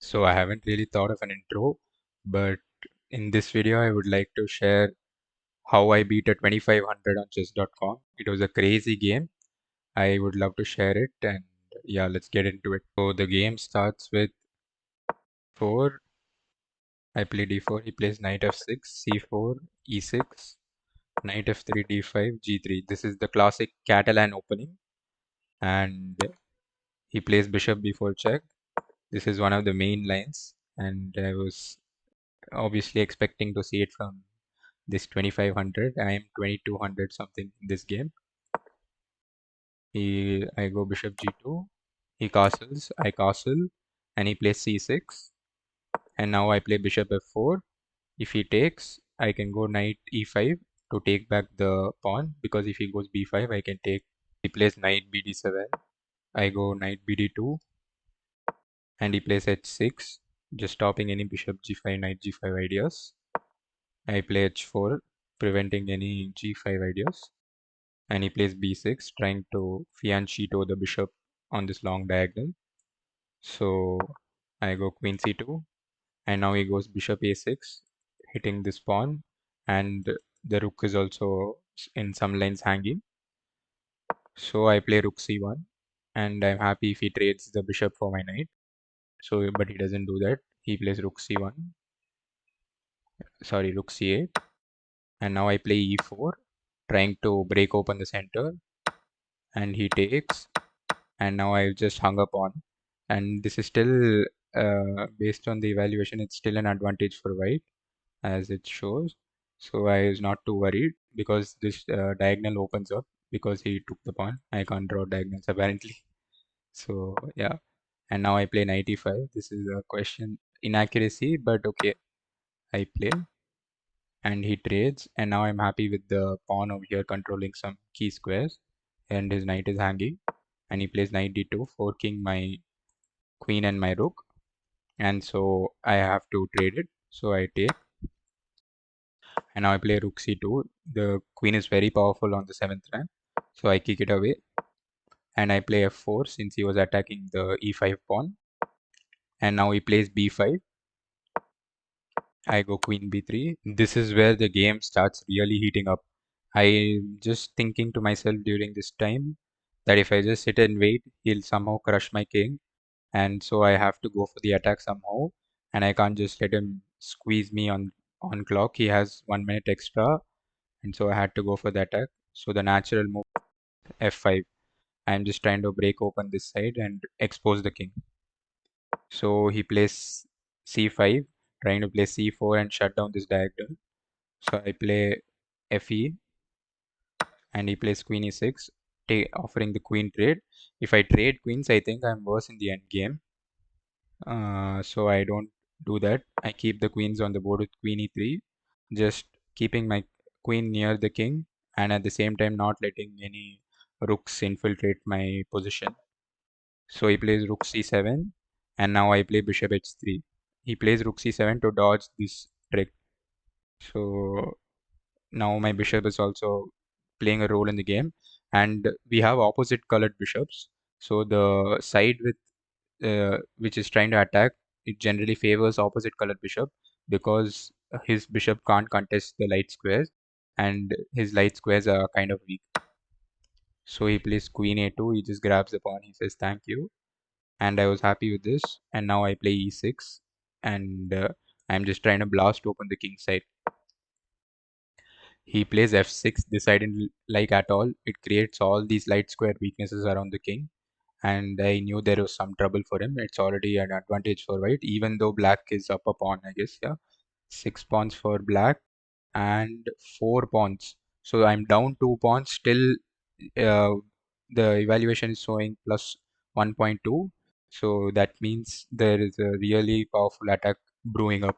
So I haven't really thought of an intro, but in this video I would like to share how I beat a 2500 on chess.com. It was a crazy game. I would love to share it, and yeah, let's get into it. So the game starts with 4. I play d4, he plays knight f6, c4, e6, knight f3, d5, g3. This is the classic Catalan opening, and he plays bishop b4 check. This is one of the main lines, and I was obviously expecting to see it from this 2500. I am 2200 something in this game. I go bishop g2, he castles, I castle, and he plays c6, and now I play bishop f4. If he takes, I can go knight e5 to take back the pawn, because if he goes b5 I can take. He plays knight bd7, I go knight bd2, and he plays h6, just stopping any bishop g5 knight g5 ideas. I play h4, preventing any g5 ideas, and he plays b6, trying to fianchetto the bishop on this long diagonal. So I go queen c2, and now he goes bishop a6, hitting this pawn, and the rook is also in some lines hanging. So I play rook c1, and I'm happy if he trades the bishop for my knight. So, but he doesn't do that. He plays rook c1, sorry, rook c8, and now I play e4, trying to break open the center, and he takes, and now I've just hung up on, and this is still based on the evaluation, it's still an advantage for white as it shows. So I was not too worried because this diagonal opens up because he took the pawn. I can't draw diagonals apparently. So yeah, and now I play knight e5. This is a question inaccuracy, but okay, I play, and he trades, and now I'm happy with the pawn over here controlling some key squares, and his knight is hanging, and he plays knight d2, forking my queen and my rook, and so I have to trade it. So I take, and now I play rook c2. The queen is very powerful on the 7th rank, so I kick it away, and I play f4 since he was attacking the e5 pawn, and now he plays b5. I go queen b3. This is where the game starts really heating up. I'm just thinking to myself during this time that if I just sit and wait, he'll somehow crush my king, and so I have to go for the attack somehow, and I can't just let him squeeze me on clock. He has 1 minute extra, and so I had to go for the attack. So the natural move f5. I'm just trying to break open this side and expose the king. So he plays c5, trying to play c4 and shut down this diagonal. So I play fe, and he plays queen e6, offering the queen trade. If I trade queens, I think I'm worse in the end game. So I don't do that. I keep the queens on the board with queen e3, just keeping my queen near the king, and at the same time not letting any rooks infiltrate my position. So he plays rook c7, and now I play bishop h3. He plays rook c7 to dodge this trick. So now my bishop is also playing a role in the game, and we have opposite colored bishops. So the side with which is trying to attack, it generally favors opposite colored bishop because his bishop can't contest the light squares, and his light squares are kind of weak. So he plays queen a2, he just grabs the pawn, he says thank you, and I was happy with this. And now I play e6, and I'm just trying to blast open the king side. He plays f6. This I didn't like at all. It creates all these light square weaknesses around the king, and I knew there was some trouble for him. It's already an advantage for white, even though black is up a pawn, I guess. Yeah, 6 pawns for black and 4 pawns. So I'm down 2 pawns. Still, uh, the evaluation is showing plus 1.2. So that means there is a really powerful attack brewing up.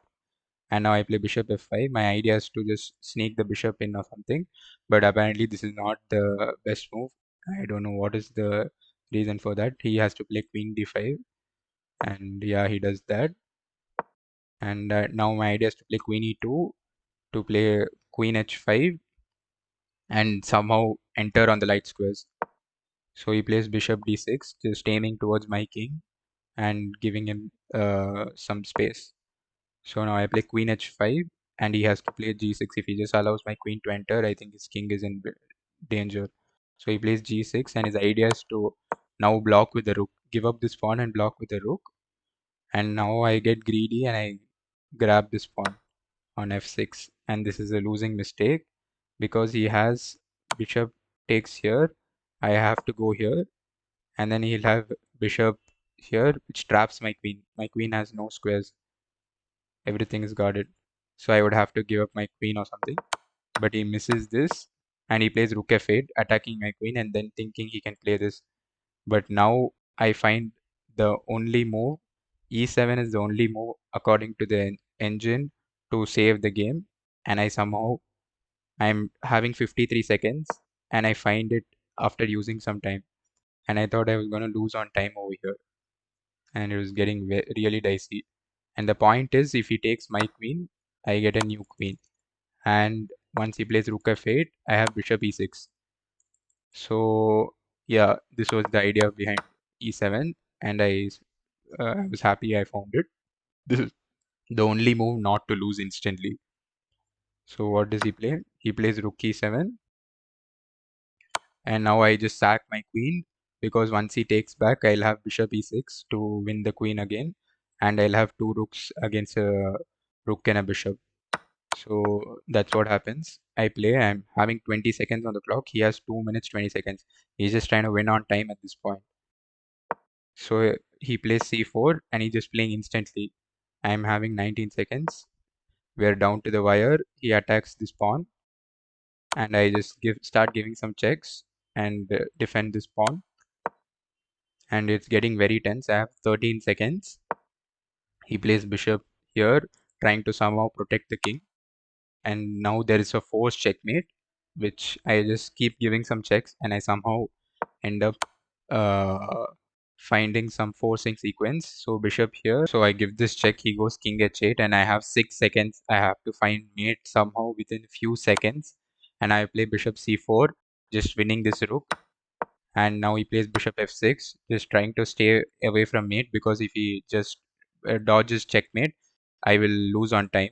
And now I play bishop f5. My idea is to just sneak the bishop in or something, but apparently this is not the best move. I don't know what is the reason for that. He has to play queen d5, and yeah, he does that. And now my idea is to play queen e2, to play queen h5, and somehow enter on the light squares. So he plays bishop d6, just aiming towards my king, and giving him some space. So now I play queen h5 and he has to play g6. If he just allows my queen to enter, I think his king is in danger. So he plays g6 and his idea is to now block with the rook, give up this pawn and block with the rook. And now I get greedy and I grab this pawn on f6, and this is a losing mistake because he has bishop takes here. I have to go here and then he'll have bishop here, which traps my queen. My queen has no squares. Everything is guarded. So I would have to give up my queen or something. But he misses this and he plays rook f8, attacking my queen and then thinking he can play this. But now I find the only move, e7 is the only move according to the engine to save the game. And I'm having 53 seconds and I find it after using some time. And I thought I was going to lose on time over here. And it was getting really dicey. And the point is, if he takes my queen, I get a new queen. And once he plays rook f8, I have bishop e6. So yeah, this was the idea behind e7, and I was happy I found it. This is the only move not to lose instantly. So what does he play? He plays rook e7, and now I just sack my queen because once he takes back, I'll have bishop e6 to win the queen again, and I'll have two rooks against a rook and a bishop. So that's what happens. I play, I'm having 20 seconds on the clock. He has 2 minutes, 20 seconds. He's just trying to win on time at this point. So he plays c4 and he's just playing instantly. I'm having 19 seconds. We're down to the wire. He attacks this pawn and I just start giving some checks and defend this pawn. And it's getting very tense. I have 13 seconds. He plays bishop here, trying to somehow protect the king. And now there is a forced checkmate, which I just keep giving some checks and I somehow end up uh, finding some forcing sequence. So bishop here, so I give this check, he goes king h8 and I have 6 seconds. I have to find mate somehow within a few seconds and I play bishop c4, just winning this rook. And now he plays bishop f6, just trying to stay away from mate because if he just dodges checkmate, I will lose on time.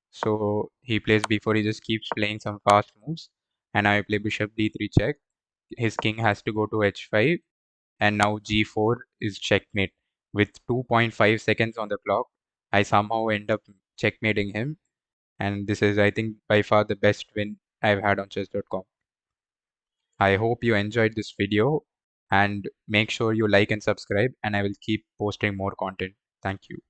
So he plays b4, he just keeps playing some fast moves and I play bishop d3 check. His king has to go to h5 and now g4 is checkmate. With 2.5 seconds on the clock, I somehow end up checkmating him, and this is, I think, by far the best win I've had on chess.com. I hope you enjoyed this video and make sure you like and subscribe, and I will keep posting more content. Thank you.